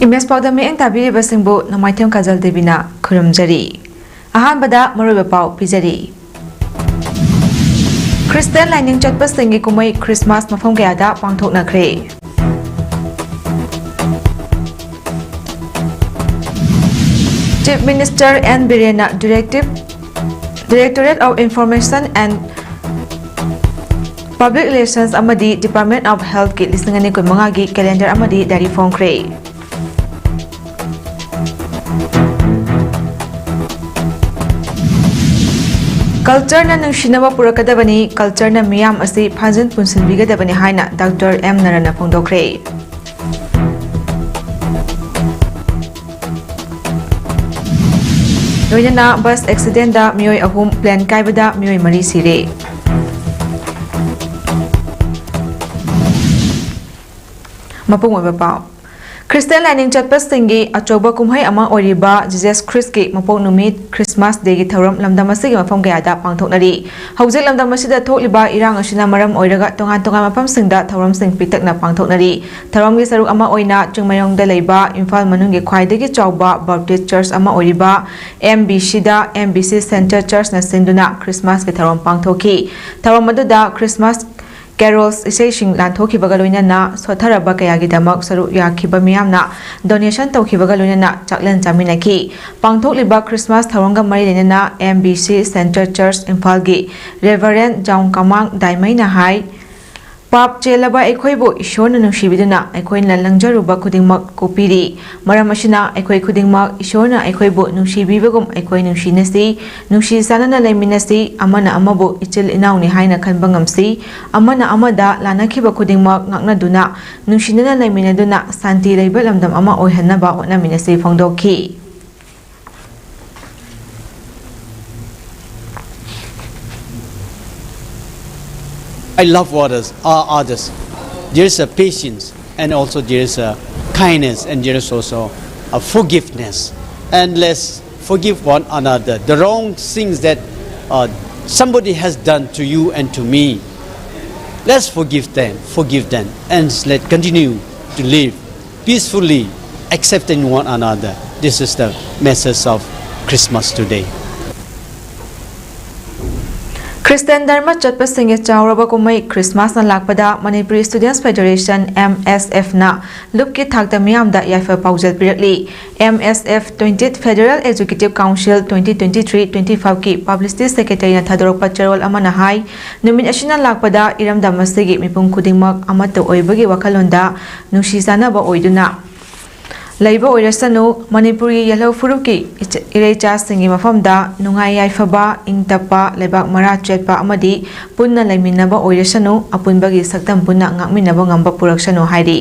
Image पाउदा में एंग ताबी बसिंगबो नमाइथम काजल देविना खुरमजरी अहानबदा मरोबा पाउ पिजरी क्रिस्टियन लाइनिंग चटपसिंगी कुमई क्रिसमस मफम कयादा पांगथोकनख्रे चीफ मिनिस्टर एन बिरेना directorate of information and public relations अमदी डिपार्टमेंट ऑफ हेल्थ की लिस्टिंग कुमंगा की कैलेंडर अमदी डायरी फोंख्रे कल्चर नुशिनब पुरकदबनी कल्चर मियाम असी फाजिन पुनसिनबिगदबनी हाइना डॉक्टर एम नरना फोंदोख्रे लोइना बस एक्सीडेंट दा मियोय अहुम प्लेन काइबदा मियोय मरी सिरे मपुंग ओइबा पाउ क्रिस्टियन लाइनिंग चटपसिंगी अचौबा कुमहै अमा ओरिबा जीसस क्रिस्ट की मपोक नुमित क्रिसमस डे की थौरम लमदम असिगी मफम कयादा पांगथोकनरी हौजिक लमदम असिदा थोकलिबा इरांग असिना मरम ओइरगा तोंगान तोंगान मफमसिंगदा थौरम सिंग पितकना पांगथोकनरी थौरम की सरुक अमा ओइना चिंगमयोंगदा लेबा इम्फाल मनुंगी ख्वाइदगी चौबा बाप्टिस्ट चर्च अमा ओरिबा एमबीसी सेंटर चर्च ना सिंदुना क्रिसमस की थौरम पांगथोकी थौरम अदुदा क्रिसमस कैरोल्स इसेशिंग लांथोखिबगा लोइनना सोथरबा कयागिदमक सरुक याखिबा मियामना डोनेशन तौखिबगा लोइनना चाकलेन चामिनकी पांगथोकलिबा क्रिसमस थौरंगा मरी लेनना एमबीसी सेंटर चर्च इम्फाल की रेवरेंड जाउंग कमांग दाइमैना हाई पाप चेलबा एखोइबो ईश्वरना नुसिबिदुना एखोइना लंगजरुबा खुदिंगमक कोपिरी मरम असिना एखोइ खुदिंगमक ईश्वरना एखोइबो नुसिबिबगुम एखोइ नुसिनसी नुसि सानना लेमिनसी अमना अमबो इचिल इनाउनि हाइना खनबा ngamsi अमना अमदा लानाखिबा खुदिंगमक ngaknaduna नुसिनना लेमिनदुना शांति लेबा लमदम अमा ओइहन्नबा होनामिनसी फोंदोखी I love others. There is a patience and also there is a kindness and there is also a forgiveness. And let's forgive one another. The wrong things that somebody has done to you and to me. Let's forgive them and let's continue to live peacefully, accepting one another. This is the message of Christmas today. Christian धर्म चटपसिंगे चावरबा कुमई Christmas ना लाकपदा Manipuri students federation MSF ना loop की थाकता मियामदा याफा पाउजल पिरकली MSF 20th federal educative council 2023-25 की publicity secretary ना थादोरपा चरोल अमना high नुमित असिना लाकपदा इरमदा मसिगी मिपुम खुदिंगमक अमत ओइबगी वखलोंदा नुसि सानबा ओइदुना लैबा ओइरसनु Manipuri yellow फुरुकी इरेचा सिंगी मफमदा नुंगाई याइफबा इंगतपा लेबाक मरा चेटपा अमदी पुन्ना लैमिनबा ओइरसनु अपुनबगी सक्तम पुन्ना ngakminaba ngamba पुरक्सनु हाइरी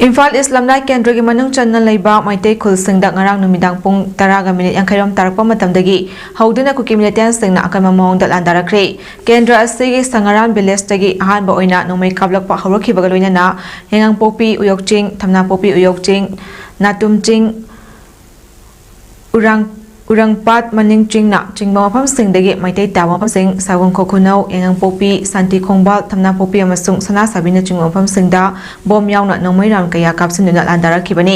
इम्फाल इस्लामनाई केंद्र की मनुंग चन्ना लेबा माइते खुलसिंगदा ngarang numidang pung 10 yankhairom tarakpa matamdagi hauduna kuki militants singna akama mawngda landarakre kendra asigi sangaran village tagi ahanba oina nomai kablakpa hawrakhibaga loinana hengang popi uyokching thamna popi uyokching natumching urangpat maning chingna chingba mafam singdagi maitai ta mafam sing sagong khokhunau engang popi santi khongbal thamna popi amasung sana sabina chingba mafam singda bom yauna nomai ram kaya kapsinuna landarakhibani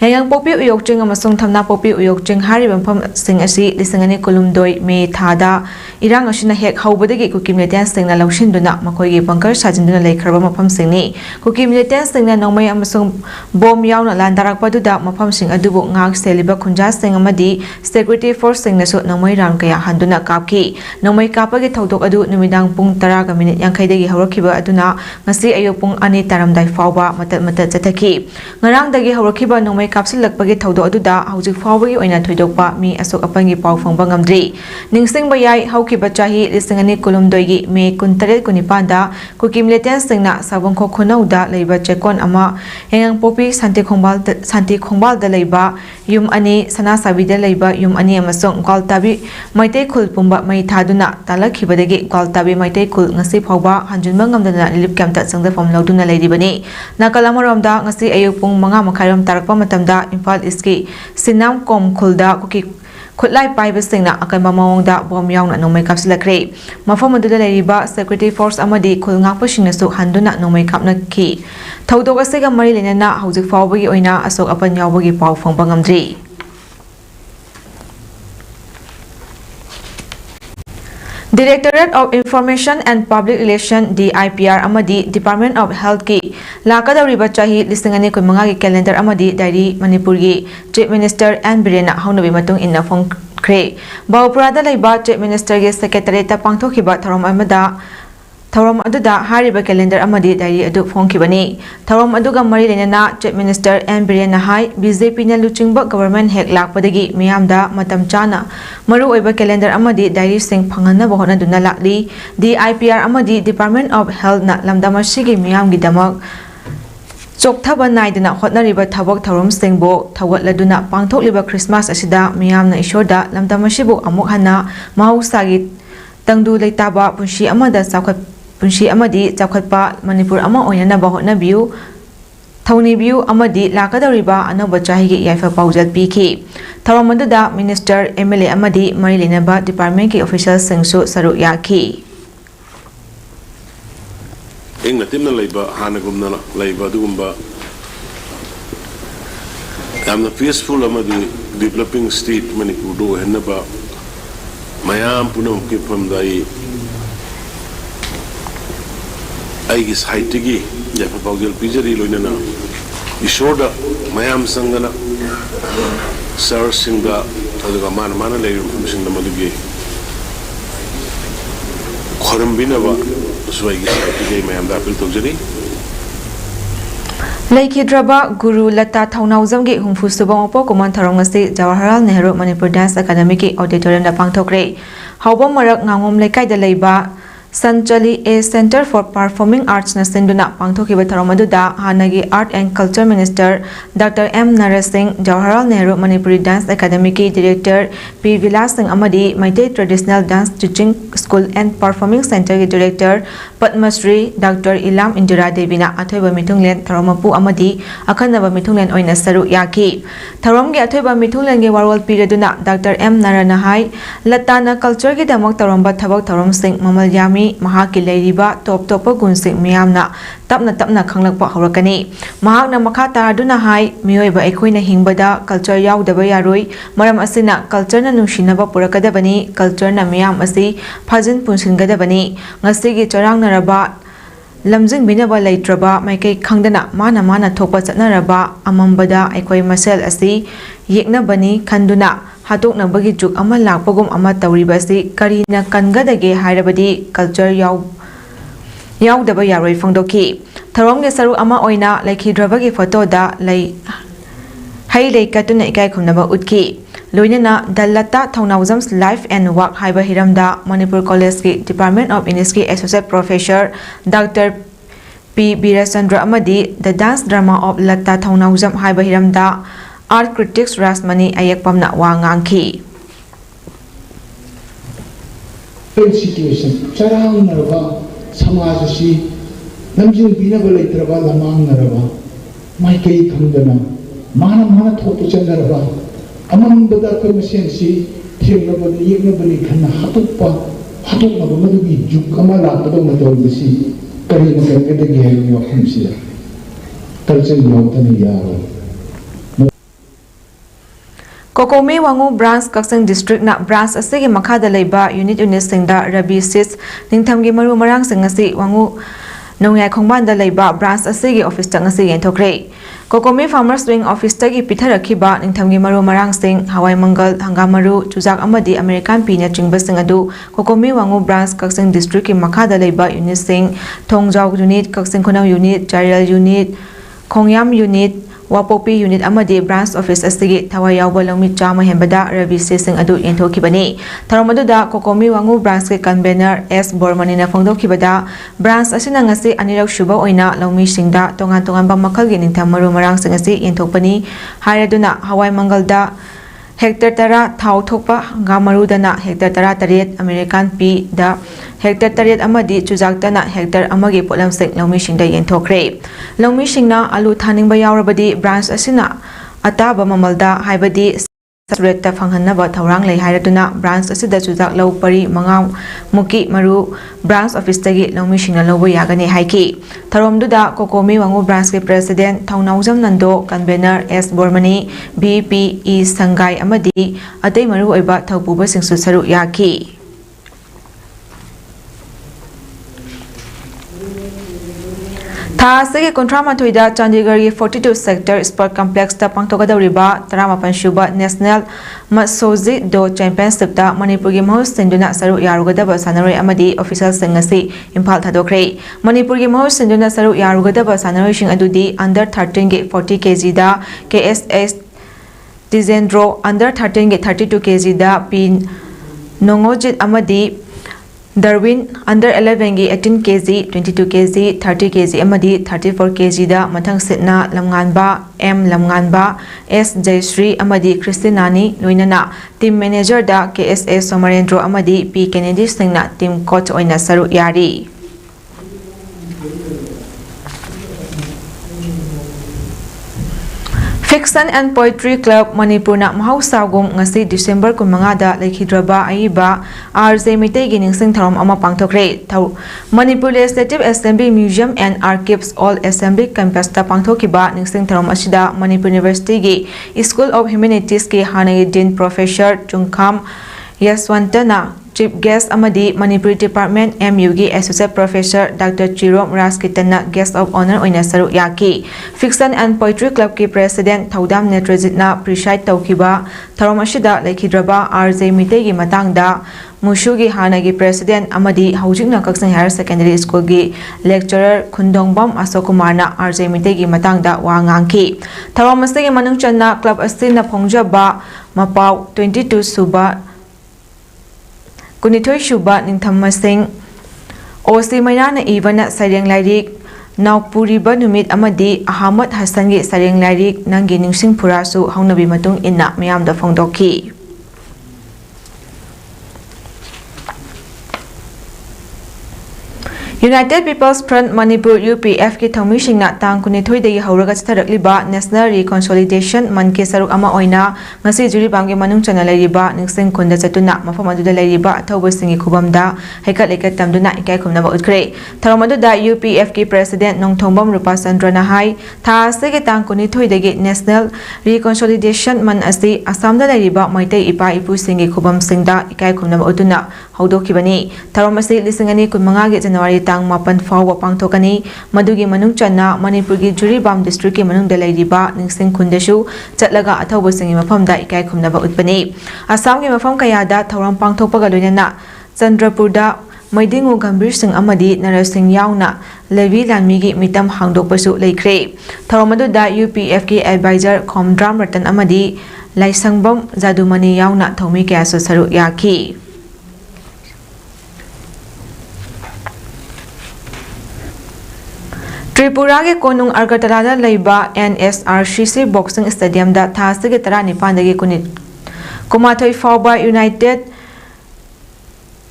hengang popi uyokching amasung thamna popi uyokching hari mafam sing asi lisangani kulumdoi me thada irang asina hek haubadagi kukim letian singna lawshinduna makoi gi bankar sajinduna lekharba mafam singni kukim letian singna nomai amasung bom yauna landarakpaduda mafam sing adubu ngak seliba khunja sing amadi Security Force singnasu nomai ram kaya handuna kapki nomai kapagi thodok adu numidang pung 10 yankhai dagi hawrakhiba aduna ngasi ayuk pung 2 taramdai fawba matat chathaki ngarang dagi hawrakhiba nomai kapsilakpagi thodok aduda haujik fawbagi oina thoidokpa mi asok apangi paw phangba ngamdri ningsingba yai hawkhiba chahi lisingani kulumdoigi me 19 da kukim letian singna sabongkho khonauda leiba chekon ama hengang popi santi khongbal da leiba yum ani sana sabida leiba yum ani amasong gwaltabi maitai khul pumba mai thaduna talakhibadagi gwaltabi maitai khul ngasi phawba hanjunba ngamdana lip kamta sangda form lauduna leiribani nakalamaromda ngasi ayuk pung 5 makhairom tarakpa matamda Imphal East ki Sinam Kom khulda खुदलाई पाइबसिंगना अकनबा मवोंगदा bomb यावना नोमै कापसिलखरे मफम अदुदा लेरिबा सेक्युरिटी फोर्स अमदि खुलंगापसिंगनसु हंदुना नोमै कापनखि थौदोक असेगा मरि लेनना हौजिक फावबगी ओइना असोक अपन यावबगी पाव फंगबा ngamdri Directorate of Information and Public Relations DIPR amadi Department of Health ki lakadawriba chahi lisingani kuimanga ki calendar amadi diary Manipur gi Chief Minister N Birena haunabi matung inna phongkhre Baupurada laiba Chief Minister gi Secretariat ta pangthokiba Tharom aduda hariba calendar amadi diary adu phongkhibani Tharom aduga mari lenana Chief Minister N Birena hai BJP na luchingba government hek lakpadagi miyamda matam chana maru oiba calendar amadi diary sing phangana bahona duna lakli DIPR amadi Department of Health na lamdamasigi miyam gi damak Chokthaba naidana hotnariba thabak tharom singbo thawatladuna pangthokliba Christmas asida miyamna ishoda lamdamashibu amuk hana mahausagi tangdu leitaba punshi amada sakhat punshi amadi chakhatpa Manipur ama oinana bahotna biu thawni biu amadi lakadariba anaba chahi gi yaifa paujal pikhi tharamanda minister MLA amadi marilinaba department ki officials singsu saru yakhi engna timna leiba hanagumna leiba dugumba amna peaceful amadi developing state Manipur do henaba mayam punam ki pamdai aigis haitigi ya papaugel pijari loinana ishoda mayam sangana sir singa aduga mana le information namadugi khorambina ba suaigi haitigi mayam da apil tawjari Laikhidraba Guru Lata Thaunawjamgi humfu subang opo kuman tharongasi Jawaharlal Nehru Manipur Dance Academy ki auditorium da pangthokre hawbam marak ngangom lekai da leiba Sanchali A Center for Performing Arts na sinduna pangthokiba tharomaduda hanagi Art and Culture Minister Dr. M Naresh Singh Jawaharlal Nehru Manipuri Dance Academy ki Director P Vilas Singh amadi Maitai Traditional Dance Teaching School and Performing Center ki Director Padmasri Dr. Ilam Indira Devina athoiba mitunglen tharomapu amadi akhanaba mitunglen oina saru yaki tharomgi athoiba mitunglen ge warwal piraduna Dr. M Narana hai latana culture ki damak taromba thabak tharom sing mamal yami mahaki leiriba top gun sing miyamna tapna khanglakpa horakani mahakna makha taraduna hai miyoiba ekhoina hingbada culture yaudaba yaroi maram asina culture na nungsinaba purakadabani culture na miyam asi phajin punsingadabani ngasigi charangnaraba lamjing binaba leitraba maikai khangdana mana thokpa chatnaraba amambada ekoi masel asi yeknabani khanduna hatoknabagi juk ama lakpagum ama tawribasi karina kangadage hairabadi culture yaudaba yaroi phangdoki tharomge saru ama oina laikhidrabagi photo da lei hai lei katuna ikai khumnaba utki loinana Dallata Thaunawjam's Life and Work haiba hiramda Manipur College ki Department of English ki Associate Professor Dr. P Birasandra amadi The Dance Drama of Latta Thaunawjam haiba hiramda Art Critics Rasmani ayakpamna wa ngangki situation charang narwa samajasi namjing binaba leitraba lamang narwa maikai khamdana mana thopu chandarwa amambada ko masensi thengnabani yeknabani khanna hatukna madugi jukama lakado matawbisi karina kargedagi hayni wakhamsi culture yawtani yaro Kokomi Wangu Branch Kaksing District na branch asigi makhada leiba unit singda Rabi Sis ningthamgi maru marang singasi Wangu nongyai khongbanda leiba branch asigi office ta ngasi yenthokre Kokomi Farmers Wing office ta gi pitharakhiba ningthamgi maru marang sing Hawai Mangal Hangamaru Chujak amadi American Pina chingba sing adu Kokomi Wangu Branch Kaksing District ki makhada leiba unit sing Thongjau unit Kaksing Khonau unit Charial unit Khongyam unit Wapopi unit amadi branch office asigi thawayawba longmi chama hembada Ravi Singh adu yenthokibani tharomaduda Kokomi Wangu branch ke convener S Bormani na phongdokhibada branch asina ngasi anirak shuba oina longmi singda tongan ba makhal gi ningtham maru marang sing asi yenthokpani hairaduna Hawai Mangalda hectare tara thau thokpa gamarudana hectare tara taret American P da hectare taret amadi chujaktana hectare amagi polam sing longmi singda yenthokre longmi singna alu thaning ba yawrabadi branch asina ataba mamalda haibadi rate फंगहन्नबा थौरांग लै हाइरदुना branch असिदा चुजाक लौ परि मंगा मुकी मरु branch office तगी लौमिसिंगना लौबो यागने हाइकी थरोमदुदा कोकोमी वांगु ब्रांच के president Thounaojam Nando convener S Bormani BPE Sangai अमदी अतै मरु ओइबा थौपुबा सिंसु सरु याकी थासगे कुंथ्रामाथुइदा चंडीगढ़ की 42 सेक्टर स्पोर्ट कॉम्प्लेक्स ता पांगथोगदौरिबा 18 सुबा नेशनल मसोजी दो चैंपियनशिप ता मणिपुर की महूस सिंधुना सरु यारुगदबा सानरोय अमदी ऑफिशियल सिंह असि इम्फाल थादोखरे मणिपुर की महूस सिंधुना सरु यारुगदबा सानरोयसिंग अदुदी अंडर 13 के 40 kg दा KSS Tigendro अंडर 13 के 32 kg दा P नोंगोजित अमदी Darwin under 11 gi 18 kg 22 kg 30 kg amadi 34 kg da mathang sitna lamnganba M lamnganba S Jayashree amadi Christinani loinana team manager da KSS Somarendro amadi P Kennedy singna team coach oina saru yari Fiction and Poetry Club Manipur na mahausagum ngasi December 15 da lekhidraba aiba RJ Mitei gi ningsing tharom ama pangthokre thau Manipur Legislative Assembly Museum and Archives All Assembly Campus ta pangthokiba ningsing tharom asida Manipur University gi School of Humanities ke hanai Dean Professor Chungkham Yaswantana Chief Guest amadi Manipur Department MU gi Associate Professor Dr. Chirom Raskitana Guest of Honor oina saru yaki Fiction and Poetry Club ki President PAODAM Netrajitna preside taukiba tharom asida lekhidraba RJ Mitei gi matangda Mushu gi hana gi President amadi Haujingna Kaksang Higher Secondary School gi Lecturer Khundongbam Asokumarna RJ Mitei gi matangda wa ngangki tharom asigi manungchanna club asina phongjaba mapau 22 suba Kunithoi Shuba Ningthamma Singh Osi Maynana Ivana Sareng Lairik Naupuriba Numit Amadi Ahmad Hassan gi Sareng Lairik Nangi Ningsing Purasu Haunabi Matung Inna Miyamda Phongdoki United People's Front Manipur UPF ki thaumisingna tang kunithoi degi hauraga chitharakliba National Reconciliation man ke saruk ama oina ngasi juri bangge manung chana lairiba ningsing khunda chatuna mafam aduda lairiba thauba singi khubamda haikat lekat tamduna ikai khumna ba utkre tharamadu da UPF ki President Nongthombam Rupachandra na hai tha sege tang kunithoi degi National Reconciliation man asi Assam da lairiba maitei ipa ipu singi khubam singda ikai khumna ba utuna haudokibani tharam asi lisingani kunmanga ge January tang mapan fawa pangthokani madugi manung channa Manipur gi Juribam district ki manung da lairiba ningsing khundesu chatlaga athauba singi mafam da ikai khumna ba utbani Assam gi mafam kaya da thoram pangthokpaga loinana Chandrapur da Maidingu Gambir Singh amadi Narasing yauna Levi Lanmi gi mitam hangdokpasu leikre tharamadu da UPF ki advisor Khomdram Ratan amadi Laisangbam Jadumani yauna thomi kya so saru yaki Tripura के कोनुंग Agartala लैबा NSRCC Boxing Stadium दा थासे के 19 दगी कुमाथोई फाउबा United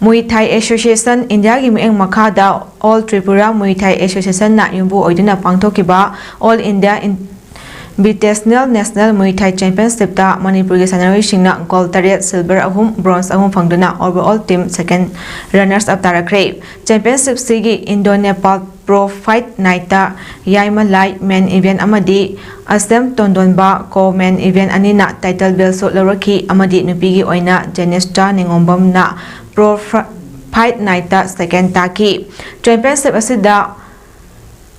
Muay Thai Association India gi mieng makhada All Tripura Muay Thai Association na yumbu oiduna pangthokiba All India Invitational National Muay Thai Championship ta Manipur gi sanaroi singna gold 8 silver ahum bronze ahum phangduna overall team second runners up tarakre championship sigi Indo Nepal Pro Fight Night ta Yaima Lai main event amadi Asem Tondonba ko main event anina title belt so loraki amadi nupi gi oina Janesta Ningombam na Pro Fight Night ta second taki championship asida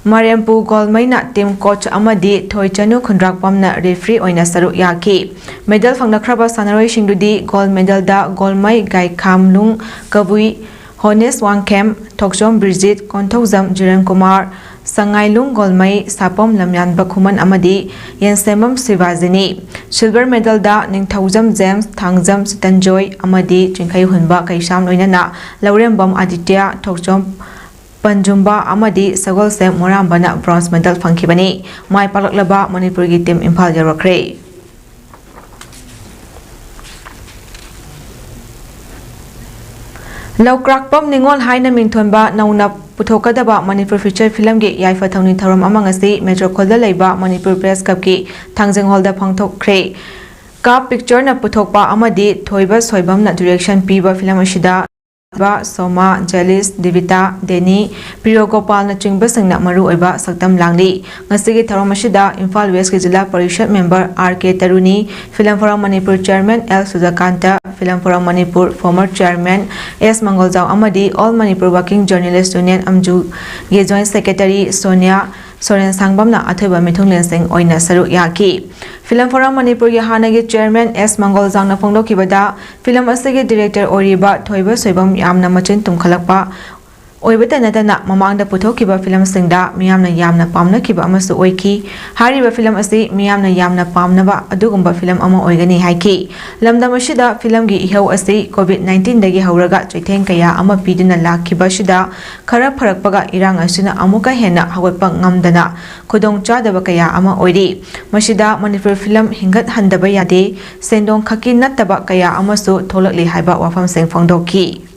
Mariampu Golmaina team coach amadi Thoichanu Khundrakpamna referee oina saru yaki medal phangnakraba sanaroi singdudi gold medal da Golmai Gai Khamlung Kabui Honest Wangkem Thokjom Bridget Konthokjam Jiran Kumar Sangailung Golmai Sapom Lamyan Bakhuman amadi Yensemam Sivajini silver medal da Ningthaujam James Thangjam Sitanjoy amadi Chingkhai Hunba Kaisam loinana Laurembam Aditya Thokjom Panjumba amadi Sagol Se Morambana bronze medal phangkhibani mai palaklaba Manipur gi team Imphal yarakre Laukrakpam Ningol Haina Mingthonba Nauna Puthokadaba Manipur feature film gi Yaifa Thongni Tharom amangasi Metro Kholda leiba Manipur Press Club ki Thangjeng Hall da phangthokre Ka picture na puthokpa amadi thoiba soibam na direction piba film ashida Soma, Jalis, Devita, Deni, Priyo Gopal na chingba singna maru oiba saktam langli. Ngasigi tharom ashida Imphal West ki Jilla Parishad member R.K. Taruni, Film Forum Manipur Chairman L. Suzakanta, Film Forum Manipur former Chairman S. Mangolzao Amadi, All Manipur Working Journalist Union Amju, Ge Joint Secretary Sonia Soren Sangbamna Athoiba Mithunglen Singh oina saruk yaki. Film Forum Manipur ki hanagi Chairman S. Mangolzao na phongdokibada film asigi Director Oriba Thoiba Soibam yamna machin tumkhalakpa oibata natana mamangda puthokiba film singda miyamna yamna pamnakiba amasu oiki hariba film asi miyamna yamna pamnaba adugumba film ama oigani haiki lamdam ashida film gi ihau asi COVID-19 dagi hauraga chaitheng kaya ama piduna lakhiba shida khara pharakpaga irang asina amuka hena hawatpa ngamdana khudong chadaba kaya ama oiri mashida Manipur film hingat handaba yade sendong khaki nattaba kaya amasu tholakli haiba wafam seng phongdoki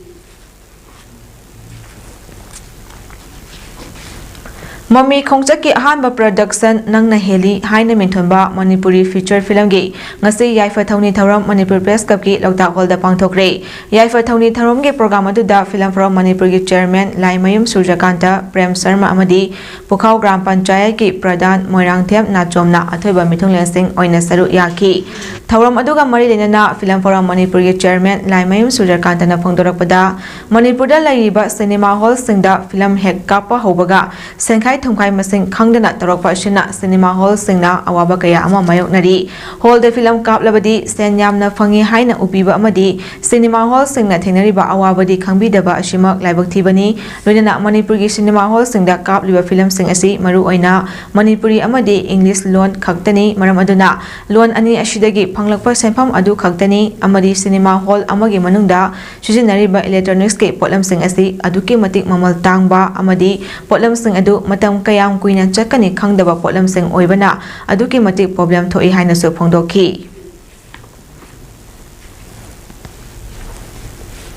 Mami Khongchaki Ahanba Production Nangna Heli Haina Minthonba Manipuri feature film gi ngasi Yaifa Thawni Tharam Manipur Press Club ki Lokta Hall da pangthokre Yaifa Thawni Tharam ge program adu da Film Forum Manipur gi Chairman Laimayum Surjakanta Prem Sharma amadi Pukhau Gram Panchayat ki Pradhan Moirang Them Nachomna Athoiba Mithunglen Singh oina saru yaki Thawram aduga mari lenana Film Forum Manipur gi Chairman Laimayum Surjakanta na phongdorakpada Manipur da laiba cinema hall singda film hek kapa hobaga Senkhai Thumkai Masing Khangdana Tarokpa Shina Cinema Hall Singna Awaba Kaya Ama Mayoknari Hall the film Kaplabadi Senyamna Fangi Haina Upiba Amadi Cinema Hall Singna Thenariba Awabadi Khangbidaba Ashimak Laibak Thibani Loinana Manipuri Cinema Hall Singda Kapliba Film Sing Asi Maru Oina Manipuri Amadi English Loan Khaktani Maram Aduna Loan Ani Ashidagi Panglakpa Senpham Adu Khaktani Amadi Cinema Hall Amagi Manungda Sijinariba Electronics Ke Potlam Sing Asi Aduki Matik Mamal Tangba Amadi Potlam Sing Adu Kayam kuina chakani khangdaba potlam sing oibana aduki matik problem thoi haina su phongdoki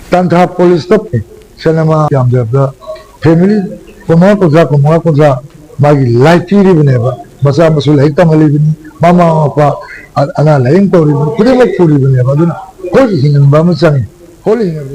Tantha police stop cinema yamda family kuma ko magi life tiri bineba masa masul hektam ali bin mama pa ana lain ko ri kudima puri bineba dun ko hingan ba masang ko hingan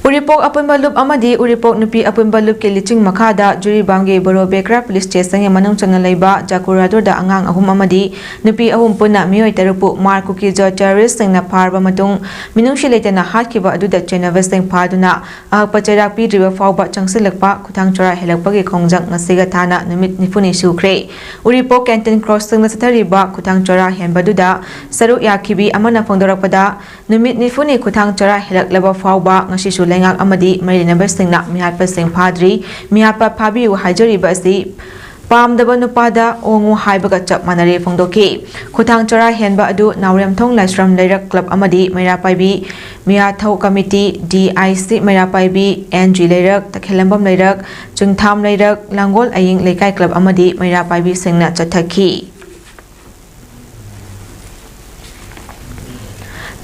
Uripok Apunba Loop Amadi Uripok Nupi Apunba Loop ke liching makada juri bangi Boro Bekra Police Station yang manung chana laiba Jakurador da angang ahum amadi Nupi ahum punna mioi tarupu Marku ki jo terrorist sing na parba matung minung shilete na hat kiba adu da chena westeng paduna pachara pi driba fawba changsilakpa kuthang chora helakpa ki khongjang ngasiga thana numit nifuni sukre Uripok Canton Cross sing na sathariba kuthang chora henbaduda saruk yakhibi amana phongdorakpada numit nifuni kuthang chora helaklaba fawba ngasi Ngak amadi marinaba singna mihatpa sing phadri mihatpa phabiu haijariba asi pamdaba nupada ongu haibaga chap manare phongdoki khuthang chora henba adu naurem thong laisram leirak club amadi mairapaibi miathau committee DIC mairapaibi NG leirak takhelambam leirak chungtham leirak langol aying lekai club amadi mairapaibi singna chathaki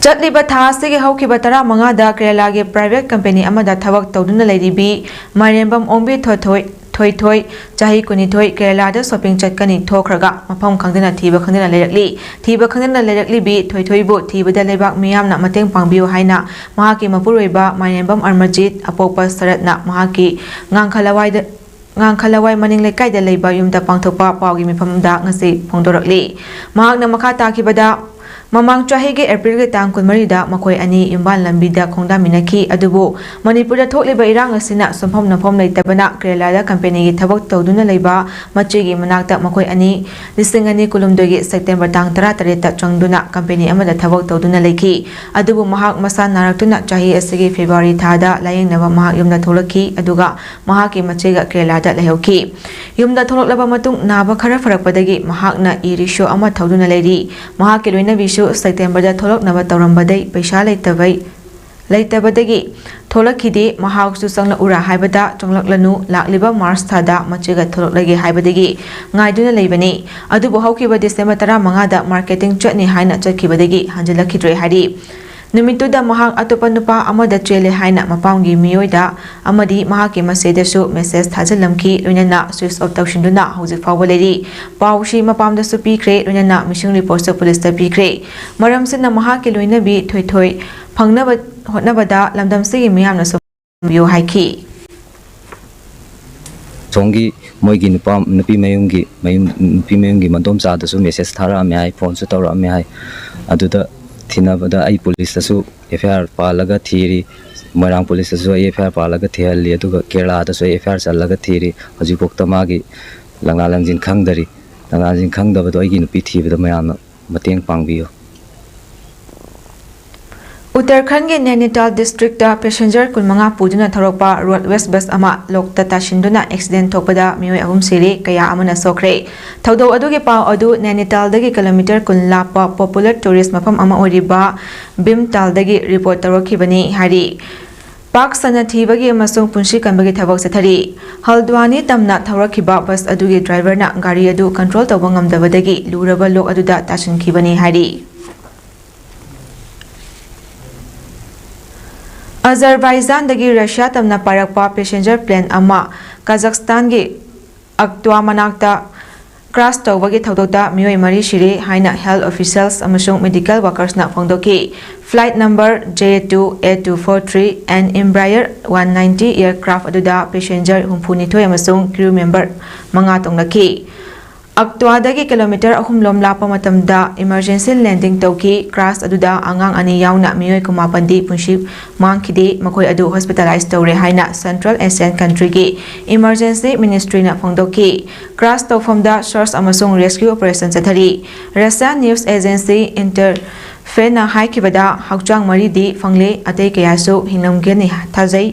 Chatliba Thasigi Hokiba Tara Mangada Kerala private company Amada Tawak Toduna Lady B Mariambam Ombi Toy Jahi Kunitoi Kerala shopping chatkani Tokraga Mapam Kandina Tiba Kandina Lerakli B Toy Boat Tiba Lebak Miamna Mateng Pangbiu Haina Mahaki Mapureba Mariambam Armajit Apopa Saratna Mahaki Ngang maning lekai da leba yumda pangthopa pawgi mifamda ngasi phongdorakli mahakna makha takibada Mamang Chahige April ke tang kunmarida makoi ani imban lambida khongda minaki adubu Manipur thokliba irang asina somphom naphom leitabana Kerala company gi thabak tawduna leiba machigi manakta makoi ani lisingani kulumdogi September tang 13 ta changduna company amada thabak tawduna leiki adubu mahak masa naraktuna chahi asigi February thada layeng naba mahak yumda tholaki aduga mahaki machiga Kerala da lehauki yumda tholoklaba matung naba khara farakpadagi mahakna irisho ama tawduna leiri mahaki loina bisu September da tholok naba tawrambadai paisa leitabadagi tholakidi mahaksu sangla ura haibada chonglak lakliba March thada machiga tholok lagi haibadagi ngaiduna leibani adubu haukiba December 15 da marketing chutni haina chatkibadagi hanjalakidre hari नुमितुदा महाक अतोपा नुपा अमदा चेले हाइना मपांगी मियोइदा अमदी महाकी मसेदसु message थाजलमकी लोइनना switch off तौशिंदुना हौजिक फावबा लेरी पाउशी मपामदसु पीख्रे लोइनना missing report पुलिसता पीख्रे मरमसिना महाकी लोइनबी थोय फंगनबा होटनबदा लमदमसिगी मियामनसु बियो हाइकी सोंगी मोइगी नुपी मयुंगी मदोम चादसु message थारा मे high phone सु तौरा मे high अदुदा थिनाबदा आई police तसु FIR पालगा theory Morang police तसु FIR पालगा थेहली अदुगा Kerala तसु FIR चलगा theory हजिपोक्ता मागी लंगा लंजिन खंगदबदो आइगी नुपी थीबदा मयामना मतेंग पांगबियो उत्तराखंड के नैनीताल डिस्ट्रिक्ट पैसेंजर कुलमंगा पुदुना थरोपा रोड वेस्ट बस अमा लोकता ताशिंदुना एक्सीडेंट थोपदा मियोय अहुम सिरे कया अमना सोखरे थौदो अदुगे पाव अदु नैनीताल दगी किलोमीटर कुन लापा पॉपुलर टूरिस्ट मफम अमा ओरिबा बिमताल दगी रिपोर्ट तरोखिबनी हारी पाक सना थीबगी अमसुंग पुंशी कंबगी थबक सथरी हल्द्वानी तमना थौरखिबा बस अदुगे ड्राइवरना गाड़ी अदु कंट्रोल तौबा ngamdabadagi luraba lok aduda tashinkhibani हारी अजरबाइजान दगी रशिया तमना पारकपा पैसेंजर प्लेन अमा कजाकिस्तान की अक्तवा मनाक्ता क्रैश तौबगी थौदोक्ता मियोय मरी सिरे हाइना हेल्थ ऑफिशियल्स अमसुंग मेडिकल वर्कर्स ना फोंदोकी flight number J28243 and Embraer 190 aircraft अदुदा पैसेंजर हुंफुनिथोय अमसुंग क्रू मेंबर मंगा तोंगनकी अक्तवादगी किलोमीटर अहुमलोम लापा मतमदा इमरजेंसी लैंडिंग तौकी क्रैश अदुदा आंगांग अनि यावना मियोय कुमापंदी पुंशी मांगखिदे मखोय अदु हॉस्पिटलाइज तौरे हाइना सेंट्रल एशियन कंट्री की इमरजेंसी मिनिस्ट्री ना फोंदोकी क्रैश तौफमदा सर्च अमसुंग रेस्क्यू ऑपरेशन चथरी रशिया न्यूज एजेंसी इंटरफेना हाइखिबदा हौचांग मरीदी फंगले अतै कयासु हिंगनमगेनि थाजै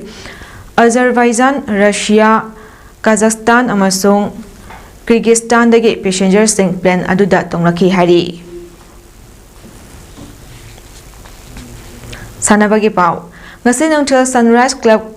अजरबाइजान रशिया कजाकिस्तान अमसुंग किर्गिस्तान दगी पैसेंजर सिंह प्लेन अदुदा तोंगलखी हारी सानबगी पाव ngasi nongthil sunrise club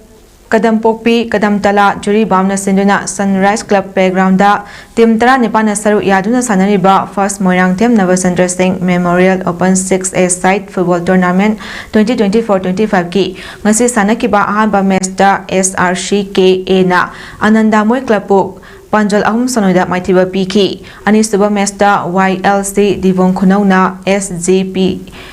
kadam pokpi kadam tala juri bamna sinduna sunrise club playground da team tara nipana saru yaduna sanariba first moirang them Navachandra Singh memorial open 6A side football tournament 2024-25 ki ngasi sanakiba ahanba match da SRCKA na Anandamoy club pok Panjal ahum sanoida maithiba piki ani suba mesta YLC Divong Khunau SGP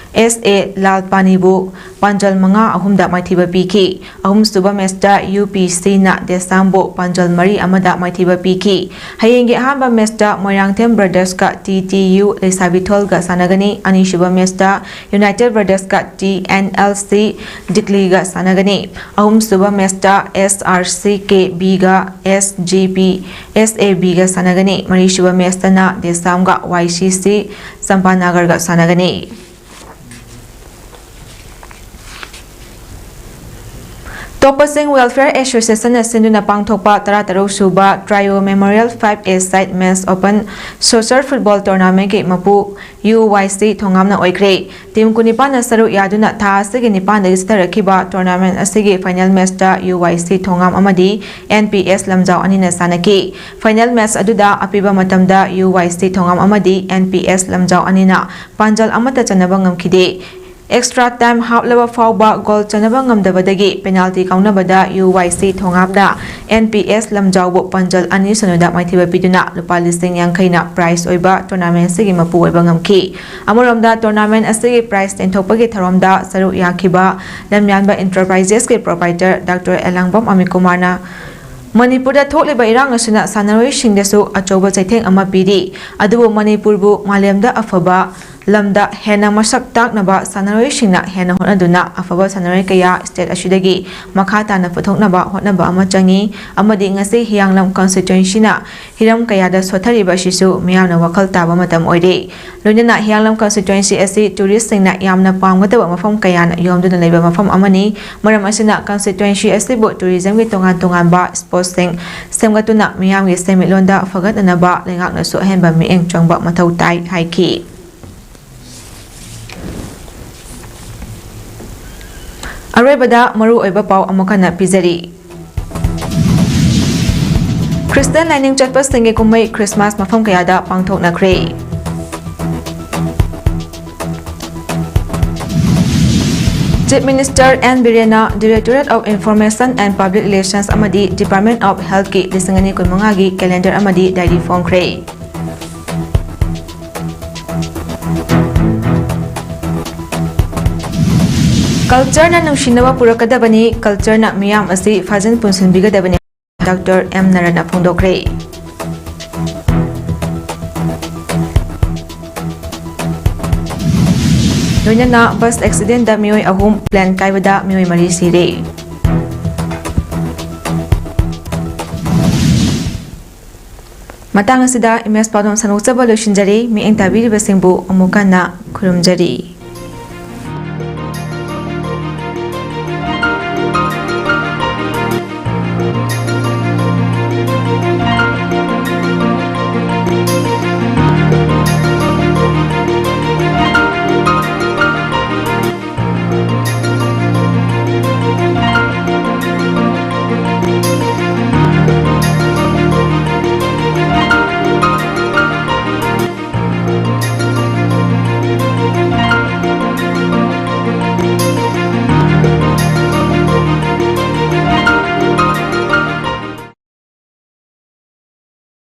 SA Lalpanibu Panjal manga ahumda maithiba piki ahum suba mesta UPC na Desambo Panjal mari amada maithiba piki hayenge ahamba mesta Moirangthem Brothers ka TTU Lesabithol ga sanagani ani suba mesta United Brothers ka TNLC Dikli ga sanagani ahum suba mesta SRCKB ga SGP SAB ga sanagani mari suba mesta na Desam ga YCC Sampanagar ga sanagani Topasing Welfare Association Sinduna Pangthokpa Tara Suba Trio Memorial 5A Side Men's Open Social Football Tournament ki mapu UYC thongamna oikre team kunipan saru yaduna tha asigi nipan dagi starakhiba tournament asigi final match da UYC thongam amadi NPS lamjau anina sanaki final match aduda apiba matamda UYC thongam amadi NPS lamjau anina panjal amata chanaba ngamkhide extra time haplaba fawba goal chanaba ngamdabadagi penalty kaunabada UYC thongapda NPS lamjawbo panjal ani sonoda maithiba piduna lupa listing yangkhaina prize oiba tournament sigi mapu oiba ngamki amoromda tournament asigi prize tenthokpagi tharomda saru yakhiba lamyanba enterprises ke proprietor Dr. Elangbom Amikumarna Manipur da thokliba irang asuna sanaroi singdesu achoba chaitheng ama piri adubu Manipur bu malemda afaba lamda hena masak taknaba sanaroi singna hena honaduna afaba sanaroi kaya state ashidagi makhata na puthoknaba honaba ama changi amadi ngasi hianglam constituency na hiram kaya da sothariba shisu miyamna wakhal taba matam oide loinana hianglam constituency asi tourist singna yamna pamgadaba mafam kaya na yomduna leiba mafam amani maram asina constituency asi bo tourism gi tongan ba sports sing semgatuna miyamgi semilonda fagatnaba lengakna so henba mi eng changba mathau tai haiki Arebada maru oiba pau amakana pizari Christian lining chatpa singe kumai Christmas mafam kayada pangthoknakre Chief Minister N. Birena, Directorate of Information and Public Relations amadi Department of Health ki lisangani kunmangagi calendar amadi diary phongkre. Culture na nungsinaba purakadabani, culture na miyam asi fajan punsinbigadabani. Dr. M. Narana phongdokre. Loinana bus accident da miyoi ahum plan kaibada miyoi mari sire. Matang asida MS PAODAM sanukchaba loisinjari mi engtabiribasingbu amukana khurumjari.